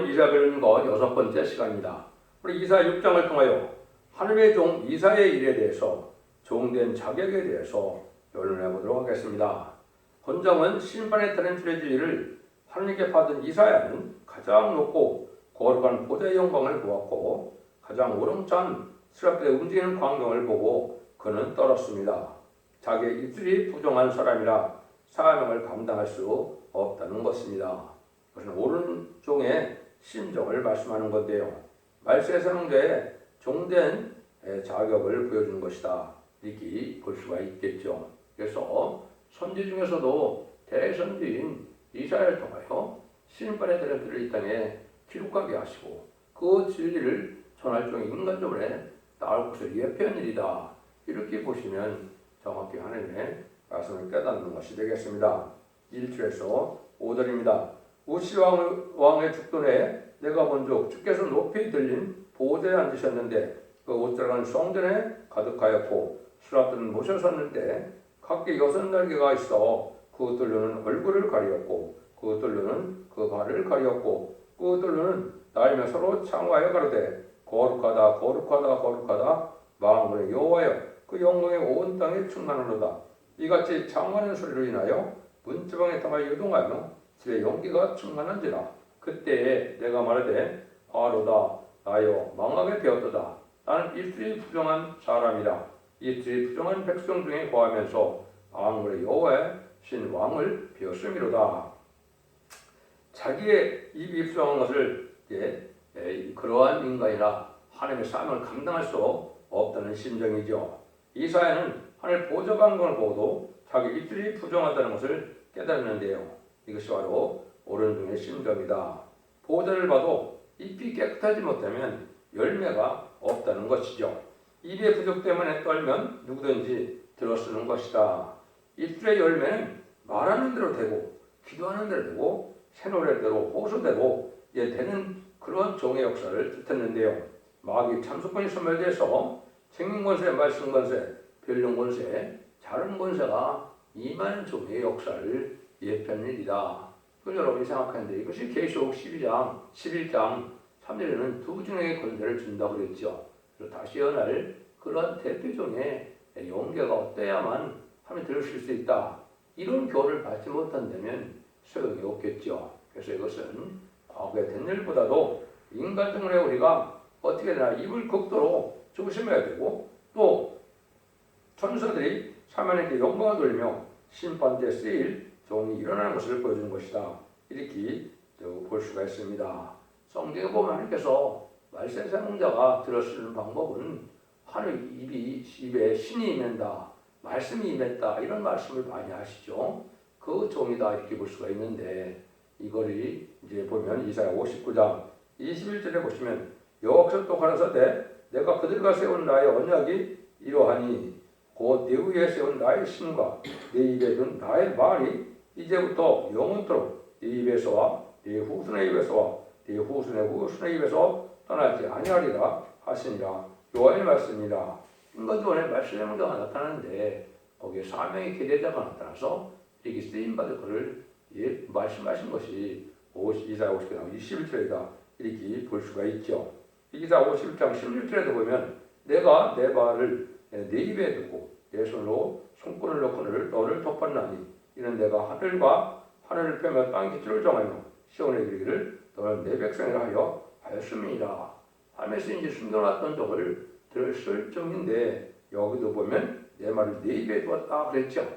이사 배우는 거 6번째 시간입니다. 우리 이사 6장을 통하여 하나님의 종 이사의 일에 대해서 종된 자격에 대해서 변론해 보도록 하겠습니다. 본정은 심판에 따른 줄의 진리를 하나님께 받은 이사야는 가장 높고 거룩한 보좌의 영광을 보았고 가장 우렁찬 스랍들의 움직이는 광경을 보고 그는 떨었습니다. 자기의 입술이 부정한 사람이라 사명을 감당할 수 없다는 것입니다. 그것은 옳은 종의 심정을 말씀하는 건데요. 말세의 선언자의 종된 자격을 보여주는 것이다. 이렇게 볼 수가 있겠죠. 그래서 선지 중에서도 대선지인 이사야를 통하여 심판의 대련들을 이 땅에 기록하게 하시고 그 진리를 전할 종의 인간적으로 나올 것을 예표한 일이다. 이렇게 보시면 정확히 하나님의 말씀을 깨닫는 것이 되겠습니다. 1절에서 5절입니다. 우시 왕의 죽돈에 내가 본즉 주께서 높이 들린 보좌에 앉으셨는데 그 옷자락은 성전에 가득하였고 수라들은 모셔섰는데 각기 6날개가 있어 그들로는 얼굴을 가리었고 그들로는 그 발을 가리었고 그들로는 날며 서로 창화하여 가로되 거룩하다 거룩하다 거룩하다 만군의 여호와여 그 영광이 온 땅에 충만하노다. 이같이 창화하는 소리로 인하여 문지방의 땅을 요동하며 집에 용기가 충만한지라. 그때에 내가 말하되 아로다 나여 망하게 되었도다. 나는 입술이 부정한 사람이라. 입술이 부정한 백성 중에 거하면서 만군의 여호와의 신 왕을 비었음이로다. 자기의 입이 부정한 것을 그러한 인간이라 하나님의 사명을 감당할 수 없다는 심정이죠. 이사야는 하늘 보좌 광경을 보고도 자기 입술이 부정하다는 것을 깨달았는데요. 이것이 바로 옳은 종의 심정이다. 보좌를 봐도 잎이 깨끗하지 못하면 열매가 없다는 것이죠. 입의 부족 때문에 떨면 누구든지 들어쓰는 것이다. 입술의 열매는 말하는 대로 되고 기도하는 대로 되고 새노래대로 호소대로 되는 그런 종의 역사를 뜻했는데요. 마귀 참수권이 소멸돼서 생명권세, 말씀권세, 변론권세, 자른 권세가 임하는 종의 역사를 예표한 일이다. 그걸 여러분이 생각하는데 이것이 계시록 12장, 11장 3절에는 두 종의 권세를 준다고 그랬죠. 그리고 다시 연할 그런 대표종의 용계가 어때야만 하면 들으실 수 있다. 이런 교훈을 받지 못한다면 소용이 없겠죠. 그래서 이것은 과거의 된 일보다도 인간적으로 우리가 어떻게 되나 입을 극도로 조심해야 되고 또 천사들이 사면에게 영광을 돌리며 심판 때 쓰일 종이 일어나는 것을 보여주는 것이다. 이렇게 볼 수가 있습니다. 성경에 보면 하나님께서 말세 사명자가 들어쓰는 방법은 하늘 입에 신이 임한다, 말씀이 임했다 이런 말씀을 많이 하시죠. 그 종이다 이렇게 볼 수가 있는데 이거를 이제 보면 이사야 59장 21절에 보시면 여호와께서 또 가라사대 내가 그들과 세운 나의 언약이 이러하니 곧 내 위에 세운 나의 신과 내 입에 둔 나의 말이 이제부터 영원토록 네 입에서와 네 후손의 입에서와 네 후손의 후손의 입에서 떠나지 아니하리라 하시니라. 여호와의 말씀이라. 인간도원의 말씀의 문제가 나타나는데 거기에 사명의 계대자가 나타나서 이렇게 쓰임받을 것을 말씀하신 것이 이사야 50장 21절이다 이렇게 볼 수가 있죠. 이사야 50장 16절에도 보면 내가 내 발을 내 입에 두고 내 손으로 손권을 넣고 너를 덮었나니 이는 내가 하늘과 하늘을 펴며 땅 기초를 정하며 시온에 이르기를 너는 내 백성이라 하였음이니라. 하면서 이제 숨겨놨던 적을 들었을 정인데 여기도 보면 내 말을 내 입에 두었다 그랬죠.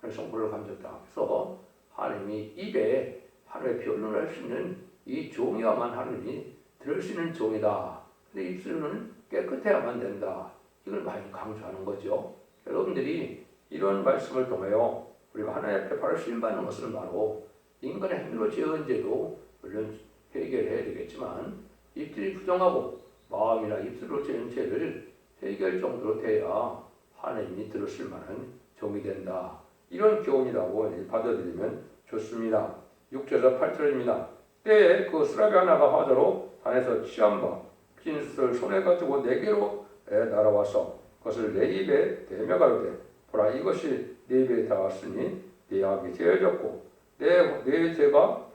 손권을 감졌다. 그래서 하나님이 입에 하나님의 변론을 할 수 있는 이 종이야만 하나님이 들을 수 있는 종이다. 근데 입술은 깨끗해야만 된다. 이걸 많이 강조하는 거죠. 여러분들이 이런 말씀을 통하여 우리가 하나님 앞에 바로 쓰임받는 것은 바로 인간의 행위로 지은 죄도 물론 해결해야 되겠지만 입술이 부정하고 마음이나 입술로 지은 죄를 해결 정도로 돼야 하나님이 들으실 만한 종이 된다. 이런 교훈이라고 받아들이면 좋습니다. 6절에서 8절입니다. 때에 그 수라비 하나가 화자로 단에서 취한 바 빈숯을 손에 가지고 내게로 날아와서 그것을 내 입에 대며 가로되 보라 이것이 내 입에 닿았으니 내 악이 제어졌고 내 죄가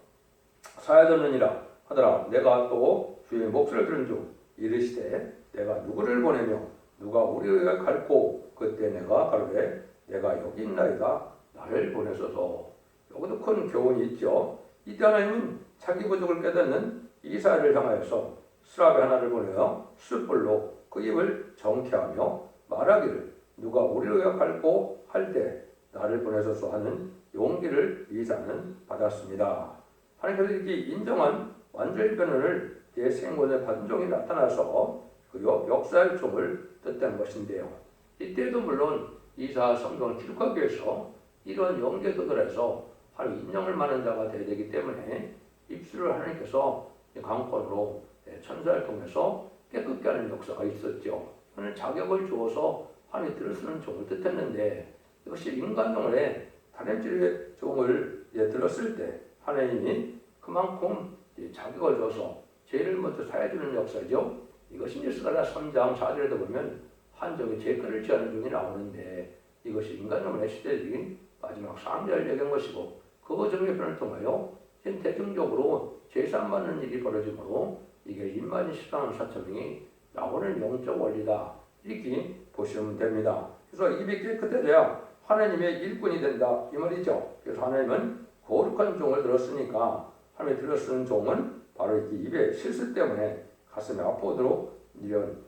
사하였느니라 하더라. 내가 또 주의 목소리를 들은 중 이르시되 내가 누구를 보내며 누가 우리에게 갈고 그때 내가 가로되 내가 여기 있나이다 나를 보내소서. 여기도 큰 교훈이 있죠. 이때 하나님은 자기 부족을 깨닫는 이사야를 향하여서 스라베 하나를 보내어 숯불로 그 입을 정케하며 말하기를 누가 우리에게 갈고 할 때 나를 보내소서 하는 용기를 이사야는 받았습니다. 하나님께서 이렇게 인정한 완전히 변론을 제 생존에 받은 종이 나타나서 그리고 역사의 종을 뜻하는 것인데요. 이때도 물론 이사야 성경을 기록하기 위해서 이런 영계도들에서 하나님 인정을 받는 자가 되어야 되기 때문에 입술을 하나님께서 강권으로 천사를 통해서 깨끗게 하는 역사가 있었죠. 이는 자격을 주어서 하나님이 들을 쓰는 종을 뜻했는데 이것이 인간용의 다림질의 종을 들었을 때 하나님이 그만큼 자격을 줘서 죄를 먼저 사해주는 역사죠. 이것이 이제 스가랴 3장 4절에도 보면 한적이 죄권을 취하는 중이 나오는데 이것이 인간용의 시대적인 마지막 3절 얘기한 것이고 그 정예편을 통하여 현 대중적으로 제사받는 일이 벌어지므로 이게 인만이 실현하는 사천명이 나오는 영적 원리다 이렇게 보시면 됩니다. 그래서 입이 깨끗해져야 하나님의 일꾼이 된다 이 말이죠. 그래서 하나님은 거룩한 종을 들었으니까 하나님이 들어쓰는 종은 바로 이렇게 입의 실수 때문에 가슴이 아프도록 이런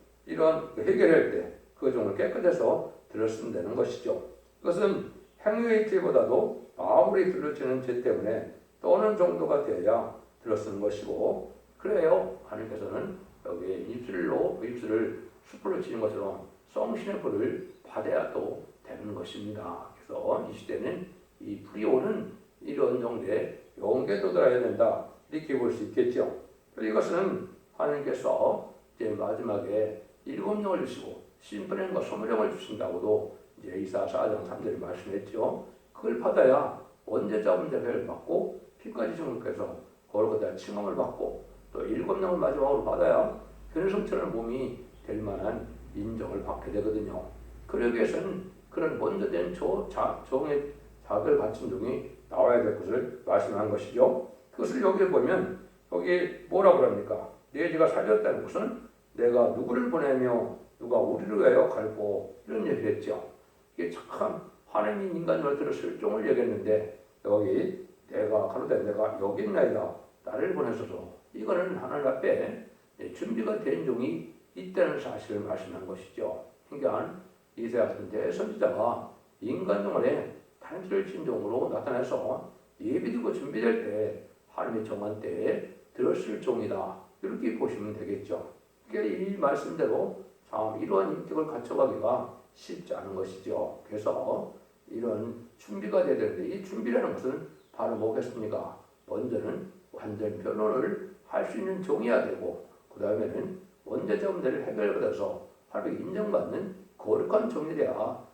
해결할 때 그 종을 깨끗해서 들어쓰면 되는 것이죠. 이것은 행위의 죄보다도 마음으로 들어지는 죄 때문에 떠는 정도가 되어야 들어쓰는 것이고 그래요. 하나님께서는 여기에 입술을 숯불로 치는 것처럼 성신의 불을 받아야 또 되는 것입니다. 그래서 이 시대는 이 불이 오는 이런 정도의 용계도들어야 된다 이렇게 볼 수 있겠죠. 이것은 하나님께서 이제 마지막에 7명을 주시고 심판과 소멸령을 주신다고도 이제 이사야 4장 3절에 말씀했죠. 그걸 받아야 원죄 잡은 자를 해를 받고 피까지 증거해서 거룩하다 칭함을 받고 또 7명을 마지막으로 받아야 근성처럼 몸이 될 만한 인정을 받게 되거든요. 그러기 위해서는 그런 먼저 된 종의 자격을 갖춘 종이 나와야 될 것을 말씀한 것이죠. 그것을 여기 보면 여기 뭐라고 합니까? 내 죄가 살렸다는 것은 내가 누구를 보내며 누가 우리를 위하여 갈고 이런 얘기를 했죠. 이게 참 하나님이 인간을 들었을 종을 얘기했는데 여기 내가 가로되 내가 여기 있나이다 나를 보내소서 이거는 하나님 앞에 준비가 된 종이 있다는 사실을 말씀한 것이죠. 그러니까 이사야 같은 대선지자가 인간종을 단지를 친 종으로 나타나서 예비되고 준비될 때 하나님의 정한 때에 들었을 종이다 이렇게 보시면 되겠죠. 그러니까 이 말씀대로 참 이러한 인격을 갖춰가기가 쉽지 않은 것이죠. 그래서 이런 준비가 되어야 되는데 이 준비라는 것은 바로 뭐겠습니까? 먼저는 완전 변론을 할 수 있는 종이어야 되고 그 다음에는 원죄자 문제를 해결받아서 하나님의 인정받는 거룩한 종이 돼야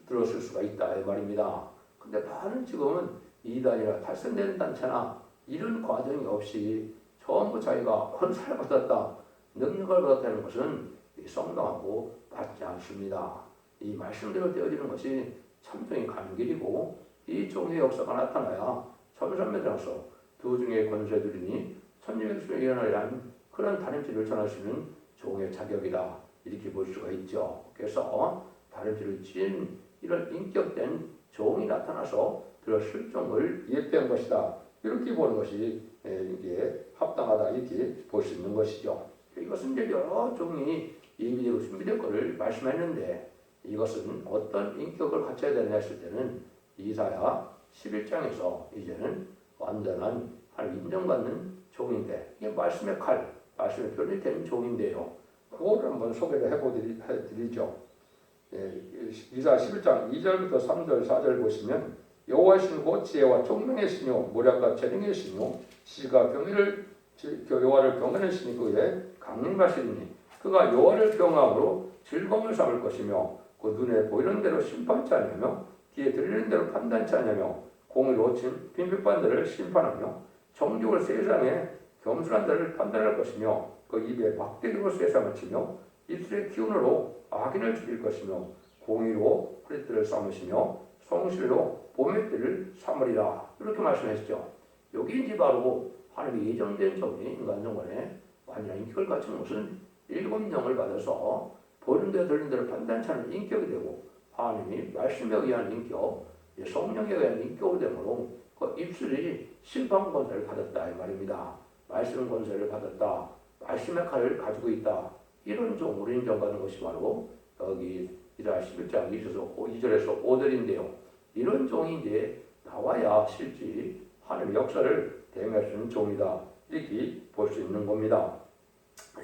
들었을 수가 있다 이 말입니다. 근데 많은 지금은 이단이나 탈선된 단체나 이런 과정이 없이 전부 자기가 권세를 받았다 능력을 받았다는 것은 성당하고 맞지 않습니다. 이 말씀대로 되어지는 것이 참종이 가는 길이고 이 종의 역사가 나타나야 천삼매장서 두 중의 권세들이니 천지백성의 일어나려 한 그런 다림질을 전할 수 있는 종의 자격이다 이렇게 볼 수가 있죠. 그래서 다림질을 찐 이런 인격된 종이 나타나서 들었을 종을 예표한 것이다 이렇게 보는 것이 이게 합당하다 이렇게 볼 수 있는 것이죠. 이것은 이제 여러 종이 예비되고 준비될 것을 말씀했는데 이것은 어떤 인격을 갖춰야 되느냐 했을 때는 이사야 11장에서 이제는 완전한 하나님 인정받는 종인데 이게 말씀의 칼, 말씀의 변이 된 종인데요. 그거를 한번 소개를 해드리죠. 이사야 11장 2절부터 3절 4절 보시면 여호와신 곧 지혜와 총명의 신요 모략과 재능의 신요 시가 여호와를 경외하시니 그의 강림하시리니 그가 여호와를 경외함으로 즐거움을 삼을 것이며 그 눈에 보이는 대로 심판치 아니하며 귀에 들리는 대로 판단치 아니하며 공의로 빈핍한 자를 심판하며 정직을 세상에 겸손한 자를 판단할 것이며 그 입에 막대기로 세상을 치며 입술의 기운으로 악인을 죽일 것이며 공의로 허리띠를 삼으시며 성실로 보맷들을 삼으리라 이렇게 말씀하시죠. 여기 이제 바로 하나님이 예정된 종이 인간 정권에 완전한 인격을 갖춘 것은 7명을 받아서 보는 데 들린 대로 판단치 않은 인격이 되고 하나님이 말씀에 의한 인격, 성령에 의한 인격이 되므로 그 입술이 심판 권세를 받았다 이 말입니다. 말씀 권세를 받았다. 말씀의 칼을 가지고 있다. 이런 종으로 인정받는 것이 바로 여기 이사야 11장 2절에서 5절인데요. 이런 종이 이제 나와야 실제 하나님의 역사를 대행할 수 있는 종이다. 이렇게 볼 수 있는 겁니다.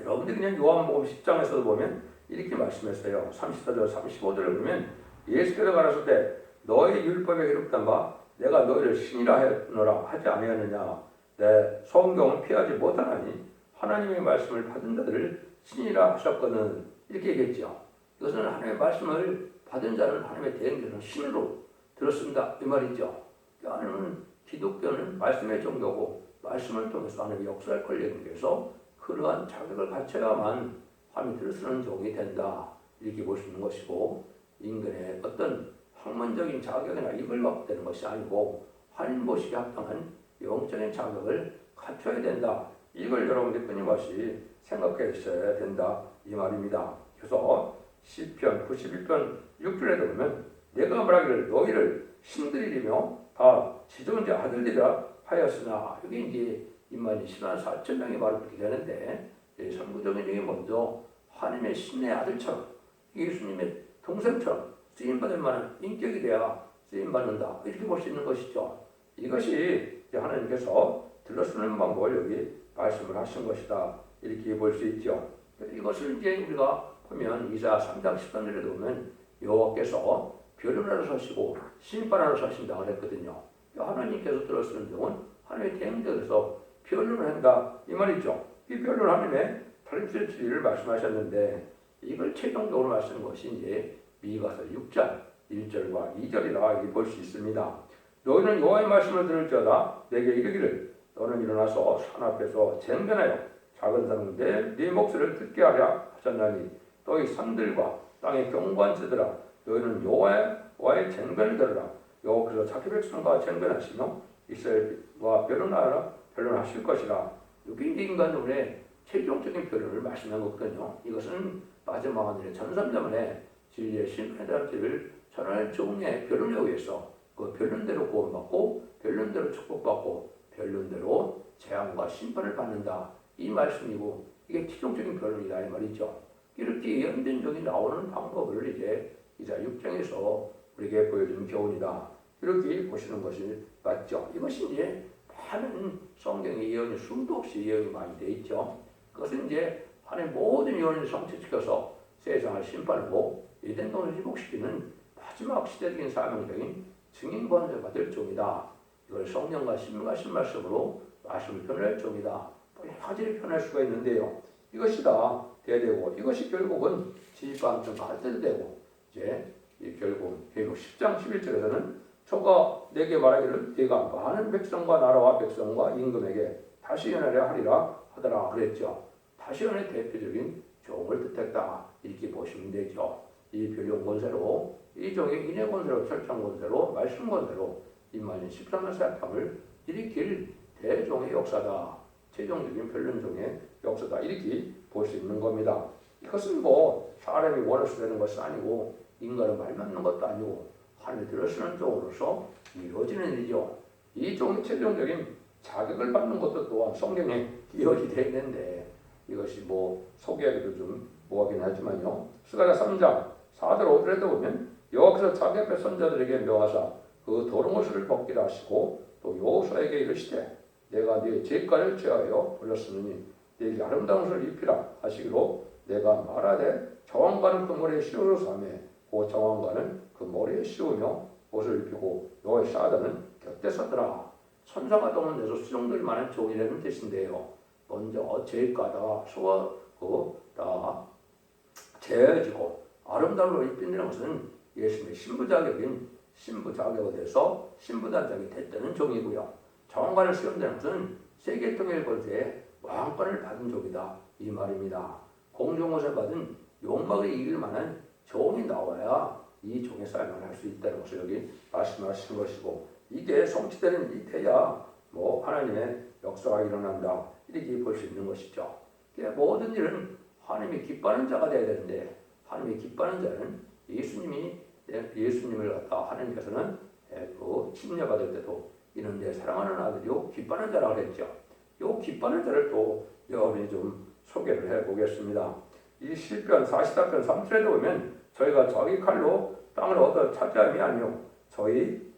여러분들이 그냥 요한복음 10장에서 보면 이렇게 말씀했어요. 34절 35절을 보면 예수께서 가라사대 때 너의 율법에 기록된 바 내가 너희를 신이라 하노라 하지 아니하느냐. 내 성경을 피하지 못하나니 하나님의 말씀을 받은 자들을 신이라 하셨거든. 이렇게 얘기했죠. 이것은 하나님의 말씀을 받은 자는 하나님의 대행되는 신으로 들었습니다. 이 말이죠. 하나님은 기독교는 말씀의 종교고 말씀을 통해서 하나님의 역사를 권리하기 위해서 그러한 자격을 갖춰야만 하나님을 쓰는 종이 된다. 이렇게 볼 수 있는 것이고 인간의 어떤 학문적인 자격이나 입을 막되는 것이 아니고 하나님 보시기에 합당한 영적인 자격을 갖춰야 된다. 이걸 여러분들이 끊임없이 생각하셔야 된다. 이 말입니다. 그래서 시편 91편 6절에도 보면 내가 말하기를 너희를 신들이며 다 지존자 아들들이라 하였으나 여기 이제 인만이 10만 4천 명이 말을 그렇게 되는데 선구적인 중에 먼저 하나님의 신의 아들처럼 예수님의 동생처럼 쓰임받을 만한 인격이 돼야 쓰임받는다. 이렇게 볼 수 있는 것이죠. 이것이 하나님께서 들러쓰는 방법을 여기 말씀을 하신 것이다. 이렇게 볼 수 있죠. 이것을 이제 우리가 보면 이사야 3장 13절에 보면 여호와께서 변론하러 서시고 심판하러 서신다 그랬거든요. 하나님께서 들어쓰는 종은 하나님의 대행자로서 변론을 한다 이 말이죠. 이 변론 하나님의 다림질의 진리를 말씀하셨는데 이걸 최종적으로 말씀하신 것이 이제 미가서 6장 1절과 2절이라 이렇게 볼 수 있습니다. 너희는 여호와의 말씀을 들을지어다 내게 이르기를 너는 일어나서 산 앞에서 쟁변하여 작은 산인데 네 목소리를 듣게 하랴 하셨나니 너희 산들과 땅의 견고한 지들아 너희는 여호와의 쟁변을 들으라. 여호와께서 자기 백성과 쟁변하시며 이스라엘과 변론하실 것이라. 여기 인간들의 최종적인 변론을 말씀한 거거든요. 이것은 마지막 하늘의 전선자만의 진리의 심판에 대한 길을 전할 종의 변론에 의해서 그 변론대로 구원받고 변론대로 축복받고 변론대로 재앙과 심판을 받는다. 이 말씀이고 이게 최종적인 변론이다 이 말이죠. 이렇게 연변적이 나오는 방법을 이제 이사야 6장에서 우리에게 보여주는 교훈이다. 이렇게 보시는 것이 맞죠. 이것이 이제 많은 성경의 예언이 수도 없이 예언이 많이 되어 있죠. 그것은 이제 하나님 모든 예언을 성취시켜서 세상을 심판하고 에덴 동을 회복시키는 마지막 시대적인 사명적인 증인 권세를 받을 종이다. 이걸 성령과 신명하신 말씀으로 말씀을 표현할 종이다. 여러 가지를 표현할 수가 있는데요. 이것이 다 되고 이것이 결국은 지지반점 가르쳐도 되고 이제 결국 10장 11절에서는 저가 내게 말하기를 네가 많은 백성과 나라와 백성과 임금에게 다시 연하려 하리라 하더라 그랬죠. 다시 연의 대표적인 종을 뜻했다. 이렇게 보시면 되죠. 이 변론 권세로 이 종의 인해 권세로 철장 권세로 말씀 권세로 임마는 13년 사탐을 일으킬 대종의 역사다. 최종적인 변론종의 역사다. 이렇게 볼 수 있는 겁니다. 이것은 뭐 사람이 원해서 되는 것이 아니고 인간은 말 맞는 것도 아니고 하나님이 들어쓰는 종으로서 이루어지는 일이죠. 이 종의 최종적인 자격을 받는 것도 또한 성경에 이어지되어 있는데 이것이 뭐 소개하기도 좀 뭐하긴 하지만요. 스가랴 3장 4절 5절에도 보면 여호와께서 자기 앞에 선자들에게 명하사 그 더러운 옷을 벗기라 하시고 또 여호수아에게 이르시되 내가 네 죄가를 죄하여 불렀으니 내게 아름다운 옷을 입히라 하시기로 내가 말하되 정왕관은 그 머리에 씌우려 삼매 그 정왕관은 그 머리에 씌우며 옷을 입히고 여호와의 사자는 곁에 서더라. 천사가 동원 내서 수종될 만한 종이라는 뜻인데요. 먼저 죄가다가 다 재어지고 아름다운 옷을 입힌다는 것은 예수님의 신부 자격인 신부 자격에 대해서 신부단장이 됐다는 종이고요. 정왕관을 씌운다는 것은 세계 통일 권세에 왕권을 받은 종이다 이 말입니다. 공중옷을 받은 용막을 이길 만한 종이 나와야 이 종의 삶을 할 수 있다는 것을 여기 말씀하시는 것이고 이게 성취되는 이때야 뭐 하나님의 역사가 일어난다. 이렇게 볼 수 있는 것이죠. 모든 일은 하나님이 기뻐하는 자가 되어야 되는데 하나님이 기뻐하는 자는 예수님을 갖다 하나님께서는 침례받을 때도 이는 내 사랑하는 아들이요 기뻐하는 자라고 그랬죠. 이 기뻐하는 자를 또 여러분이 좀 소개를 해보겠습니다. 이 시편 44편 3절에도 보면 저희가 자기 칼로 땅을 얻어 차지함이 아니요 저희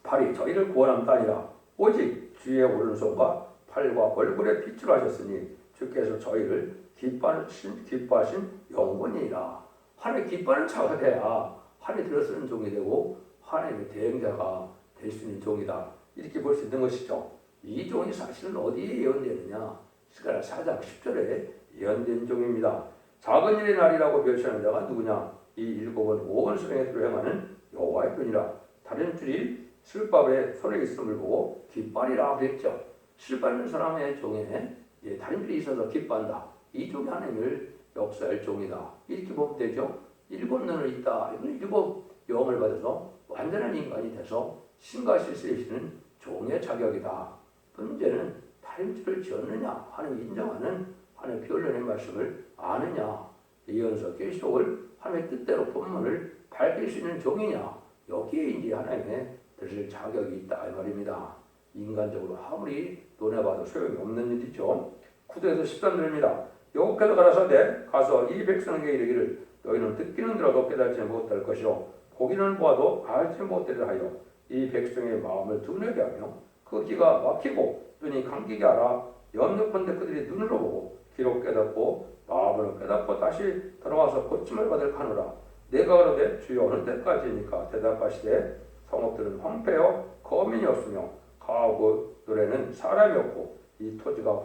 팔이 저희를 구원함도 아니라 오직 주의 오른손과 팔과 얼굴에 빛으로 하셨으니 주께서 저희를 기뻐하신 영혼이라. 하나님 기뻐하는 자가 돼야 하나님 들어쓰는 종이 되고 하나님의 대행자가 될 수 있는 종이다. 이렇게 볼 수 있는 것이죠. 이 종이 사실은 어디에 예언되느냐? 스가랴 4장 10절에 예언된 종입니다. 작은 일의 날이라고 묘시하는 자가 누구냐? 이 일곱은 오원수령에 들어행하는 여호와의 편이라. 다른 줄이 슬밥에 손에 있음을 보고 기뻐하리라 그랬죠. 슬빠는 사람의 종에 다른 줄이 있어서 기뻐한다. 이 종이 하나님을 역사할 종이다. 이렇게 보면 되죠. 일곱 눈을 있다. 이건 일곱 영을 받아서 완전한 인간이 돼서 신과 실세이시는 종의 자격이다. 문제는 다른 줄을 지었느냐? 하나님 인정하는 하나님의 변론의 말씀을 아느냐? 예언서 계시록을 하나님의 뜻대로 본문을 밝힐 수 있는 종이냐? 여기에 이제 하나님의 들을 자격이 있다 이 말입니다. 인간적으로 아무리 논해봐도 소용이 없는 일이죠. 9절에서 13절입니다. 여호와께서 가라사대 가서 이 백성에게 이르기를 너희는 듣기는 들어도 깨닫지 못할 것이요 보기는 보아도 알지 못되리라 하여 이 백성의 마음을 둔하게 하며 그 귀가 막히고 눈이 감기게 하라. 염려컨대 그들이 눈으로 보고 귀로 깨닫고 마음으로 깨닫고 다시 돌아와서 고침을 받을 하노라. 내가 그러되 주여 어느 때까지니까 대답하시되 성읍들은 황폐여 거민이 없으며 가하고 노래는 사람이 없고 이 토지가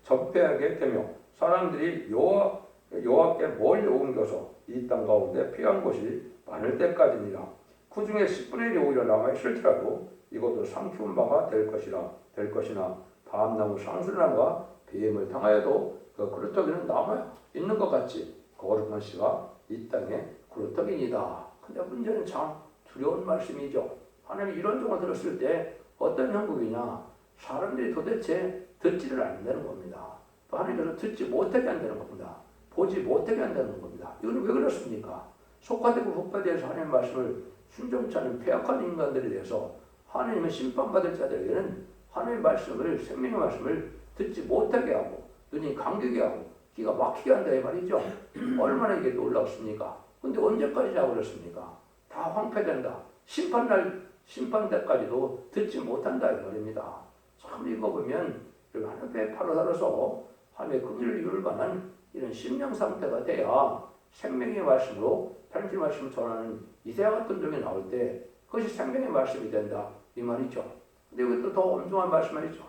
적폐하게 되며 사람들이 여호와께 멀리 옮겨서 이 땅 가운데 피한 곳이 많을 때까지니라. 그 중에 10분의 1이 오히려 남아있을지라도 이것도 상키운 바가 될 것이나 밤나무 상술남과 비임을 당하여도 그 그루터기는 남아 있는 것 같이 거룩한 씨가 이 땅에 그루터기니다. 근데 문제는 참 두려운 말씀이죠. 하나님이 이런 종을 들었을 때 어떤 형국이냐? 사람들이 도대체 듣지를 않는다는 겁니다. 또 하나님께서 듣지 못하게 한다는 겁니다. 보지 못하게 한다는 겁니다. 이건 왜 그렇습니까? 속화되고 흑화되어서 하나님의 말씀을 순종치 않은 폐악한 인간들에 대해서 하나님의 심판받을 자들에게는 하나님의 말씀을, 생명의 말씀을 듣지 못하게 하고 눈이 감기게 하고 귀가 막히게 한다 이 말이죠. 얼마나 이게 놀랍습니까? 근데 언제까지 하고 그렇습니까? 다 황폐된다. 심판 때까지도 듣지 못한다 이 말입니다. 참 이거 보면 하나님의 팔로 살아서 하나님의 긍휼을 이룰 만한 이런 심령 상태가 돼야 생명의 말씀으로 하나님의 말씀을 전하는 이새와 같은 종이 나올 때 그것이 생명의 말씀이 된다 이 말이죠. 근데 이것도 더 엄중한 말씀이죠.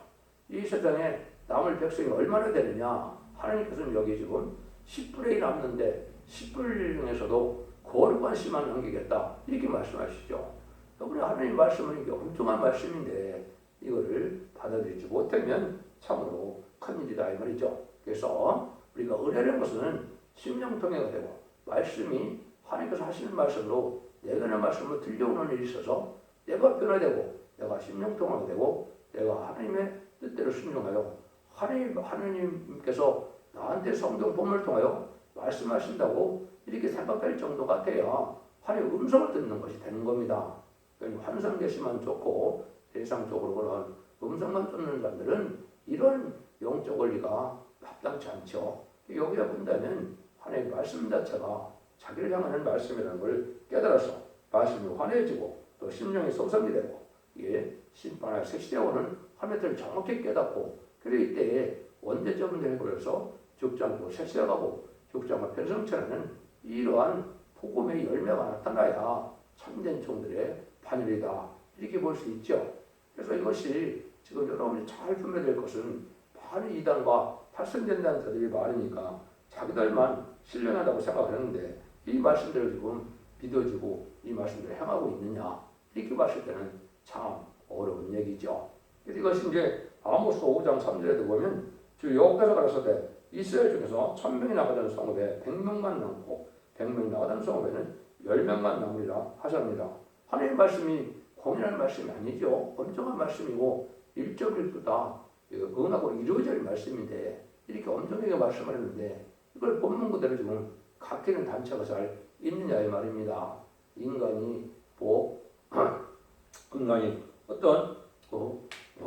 이 세상에 남을 백성이 얼마나 되느냐? 하나님께서는 여기 지금 10분의 1 남는데 10분의 1 중에서도 거룩한 씨만 남기겠다 이렇게 말씀하시죠. 여러분 하나님 말씀은 이게 엄중한 말씀인데 이거를 받아들이지 못하면 참으로 큰일이다 이 말이죠. 그래서 우리가 은혜라는 것은 심령통해가 되고 말씀이 하나님께서 하시는 말씀으로 내가 하는 말씀으로 들려오는 일이 있어서 내가 변화되고 내가 심령통하게 되고 내가 하나님의 뜻대로 순종하여 하나님께서 나한테 성경 본문을 통하여 말씀하신다고 이렇게 생각할 정도가 돼야 하나님의 음성을 듣는 것이 되는 겁니다. 환상계시만 좋고 세상적으로 그런 음성만 듣는 사람들은 이런 영적 원리가 합당치 않죠. 여기에 본다면 하나님의 말씀 자체가 자기를 향하는 말씀이라는 걸 깨달아서 말씀이 환해지고 또 심령이 소성이 되고 이게 심판할 새 시대에 오는 하나님을 정확히 깨닫고 그리고 이때에 원대적인 데에 걸려서 죽지 않고 새 시대가 가고 죽지 않고 편성체라는 이러한 복음의 열매가 나타나야 참된 종들의 판결이다 이렇게 볼 수 있죠. 그래서 이것이 지금 여러분이 잘 분별될 것은 많은 이단과 탈선된다는 자들이 많으니까 자기들만 신령하다고 생각하는데 이 말씀들을 지금 믿어지고 이 말씀들을 행하고 있느냐 이렇게 봤을 때는 참 어려운 얘기죠. 그래서 이것이 이제 아모스 5장 3절에도 보면 주 여호와께서 가라사대 이스라엘 중에서 1000명이 나가던 성읍에 100명만 남고 100명이 나가던 성읍에는 10명만 남으리라 하셨습니다. 하나님의 말씀이 공연한 말씀이 아니죠. 엄청난 말씀이고 일적일부다 응하고 이루어질 말씀인데 이렇게 엄정하게 말씀을 했는데 이걸 본문 그대로 지금 각기는 단체가 잘 있느냐 이 말입니다. 인간이 인간이 어떤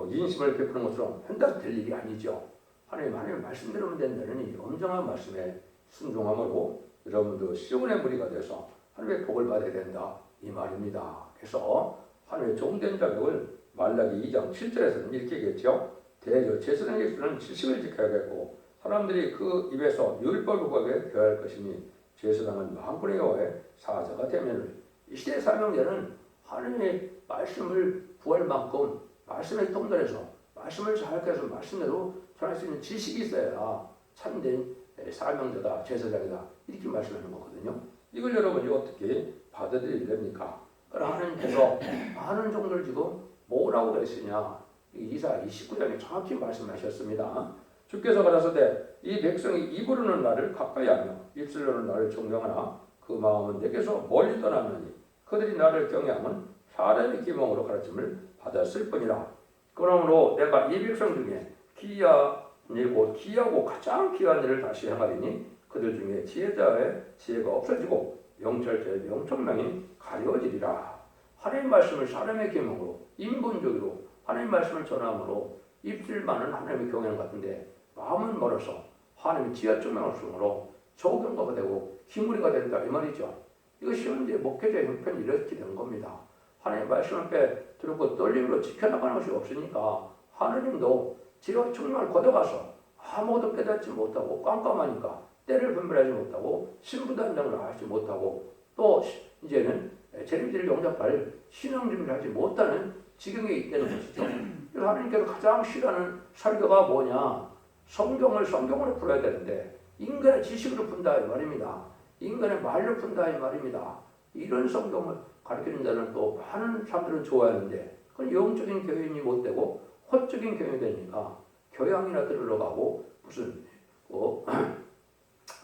인심을 베푸는 것처럼 한다고 될 일이 아니죠. 하나님의 말씀대로만 된다는 이 엄정한 말씀에 순종함으로 여러분도 시온의 무리가 돼서 하나님의 복을 받아야 된다 이 말입니다. 그래서 하나님의 종된 자격을 말라기 2장 7절에서는 이렇게 얘기했죠. 대저 제사장에서는 질식을 지켜야겠고 사람들이 그 입에서 율법을 구하게 되어야 할 것이니 제사장은 만군의 여호와의 사자가 되면을. 이 시대의 사명자는 하나님의 말씀을 구할 만큼 말씀의 통달해서 말씀을 잘해서 말씀대로 전할 수 있는 지식이 있어야 참된 사명자다, 제사장이다 이렇게 말씀하는 거거든요. 이걸 여러분이 어떻게 받아들여야 됩니까? 그러나 하나님께서 많은 종들 지금 뭐라고 그랬으냐? 이사 29장에 정확히 말씀하셨습니다. 주께서 가라사대 이 백성이 입으로는 나를 가까이 하며 입술로는 나를 존경하나 그 마음은 내게서 멀리 떠나느니 그들이 나를 경외함은 사람의 기몽으로 가르침을 받았을 뿐이라. 그러므로 내가 이 백성 중에 기이하고 가장 귀한 일을 다시 행하리니 그들 중에 지혜자의 지혜가 없어지고 명철자의 명철명이 가려지리라. 하나님 말씀을 사람의 계명으로 인본적으로 하나님 말씀을 전함으로 입술만은 하나님의 경외하는 것 같은데 마음은 멀어서 하나님의 지혜적 명령으로 조경가가 되고 기무리가 된다 이 말이죠. 이것이 현재 목회자의 형편이 이렇게 된 겁니다. 하나님 말씀을 들고 떨림으로 지켜나가는 것이 없으니까 하나님도 지혜와 총명을 걷어가서 아무것도 깨닫지 못하고 깜깜하니까 때를 분별하지 못하고 신부단장을 하지 못하고 또 이제는 재림지를 용접할 신앙 준비를 하지 못하는 지경에 있다는 것이죠. 그래서 하나님께서 가장 싫어하는 설교가 뭐냐? 성경으로 풀어야 되는데 인간의 지식으로 푼다 이 말입니다. 인간의 말로 푼다 이 말입니다. 이런 성경을 가르치는 자는 또 많은 사람들은 좋아하는데 그건 영적인 교육이 못 되고 헛적인 교육이 되니까 교양이나 들으러 가고 무슨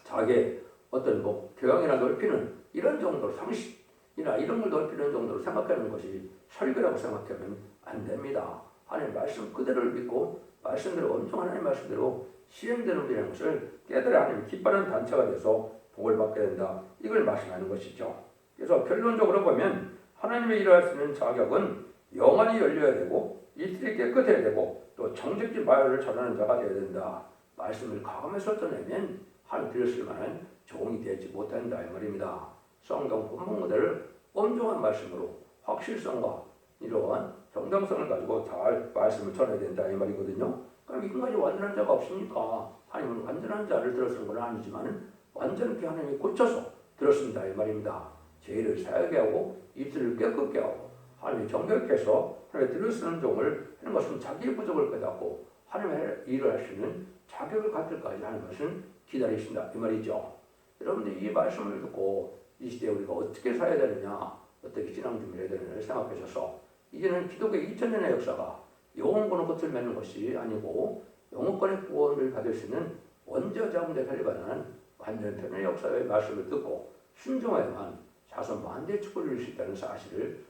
자기 어떤 교양이나 넓히는 이런 정도로 상식이나 이런 걸 넓히는 정도로 생각하는 것이 설교라고 생각하면 안 됩니다. 하나님 말씀 그대로를 믿고 말씀대로 엄청 하나님 말씀대로 시행되는 일이라는 것을 깨달아 하나님이 기뻐하는 단체가 돼서 복을 받게 된다. 이걸 말씀하는 것이죠. 그래서 결론적으로 보면 하나님의 일을 할 수 있는 자격은 영안이 열려야 되고 입술이 깨끗해야 되고 또 정직한 말을 전하는 자가 되어야 된다. 말씀을 과감해서 전하면 하나님 들으실 만한 종이 되지 못한다 이 말입니다. 성경 본문 그대를 엄중한 말씀으로 확실성과 이러한 정당성을 가지고 잘 말씀을 전해야 된다 이 말이거든요. 그럼 이것까지 완전한 자가 없으니까 하나님은 완전한 자를 들었는 건 아니지만 완전히 하나님이 고쳐서 들었습니다 이 말입니다. 죄를 사하게 하고 입술을 깨끗게 하고 하나님이 정결케 해서 하나님의 들으시는 종을 하는 것은 자기의 부족을 깨닫고 하나님의 일을 할 수 있는 자격을 갖을까지 하는 것은 기다리신다 이 말이죠. 여러분들 이 말씀을 듣고 이 시대에 우리가 어떻게 살아야 되느냐 어떻게 신앙 준비해야 되느냐를 생각하셔서 이제는 기독교의 2000년의 역사가 영혼권의 끝을 맺는 것이 아니고 영혼권의 구원을 받을 수 있는 원저자분들에 살려가는 완전 변의 역사의 말씀을 듣고 순종해야만 자손 만대의 축복을 누릴 수 있다는 사실을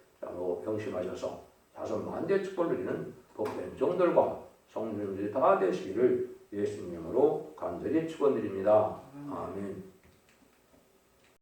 명심하셔서 자손 만대의 축복을 누리는 복된 종들과 성도님들이 다 되시기를 예수님으로 간절히 축원드립니다. 아멘.